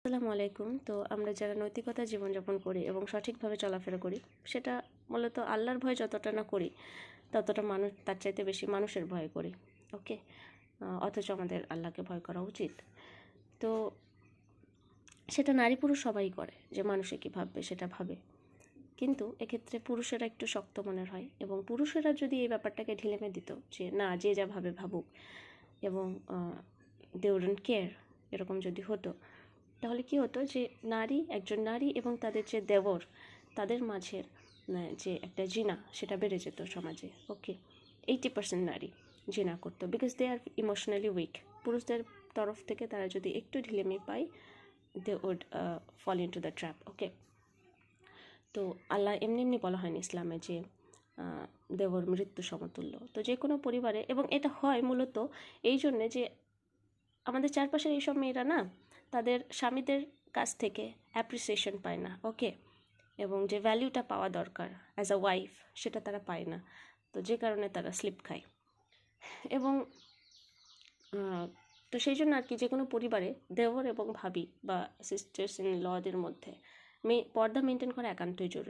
আসসালামু আলাইকুম। তো আমরা যারা নৈতিকতা জীবনযাপন করি এবং সঠিকভাবে চলাফেরা করি, সেটা মূলত আল্লাহর ভয় যতটা না করি, ততটা মানুষ তার চাইতে বেশি মানুষের ভয় করি। ওকে, অথচ আমাদের আল্লাহকে ভয় করা উচিত। তো সেটা নারী পুরুষ সবাই করে, যে মানুষে কী ভাববে সেটা ভাবে। কিন্তু এক্ষেত্রে পুরুষেরা একটু শক্ত মনের হয়, এবং পুরুষেরা যদি এই ব্যাপারটাকে ঢিলেমে দিত যে না, যে যা ভাবে ভাবুক, এবং দে উডন্ট কেয়ার, এরকম যদি হতো, তাহলে কি হতো যে একজন নারী এবং তাদের যে দেবর, তাদের মাঝের যে একটা জিনা, সেটা বেড়ে যেত সমাজে। ওকে, 80% নারী জিনা করতো, because they are emotionally weak. পুরুষদের তরফ থেকে তারা যদি একটু ঢিলেমি পায়, they would fall into the trap. Okay, তো আল্লাহ এমনি বলা হয়নি ইসলামে যে দেবর মৃত্যু সমতুল্য। তো যে কোনো পরিবারে, এবং এটা হয় মূলত এই জন্যে যে আমাদের চারপাশের এইসব মেয়েরা না, তাদের স্বামীদের কাছ থেকে অ্যাপ্রিসিয়েশন পায় না। ওকে, এবং যে ভ্যালিউটা পাওয়া দরকার অ্যাজ আ ওয়াইফ, সেটা তারা পায় না। তো যে কারণে তারা স্লিপ খায়। এবং তো সেই জন্য আর কি, যে কোনো পরিবারে দেওর এবং ভাবি বা সিস্টার্স ইন লদের মধ্যে পর্দা মেনটেন করা একান্তই জরুরি।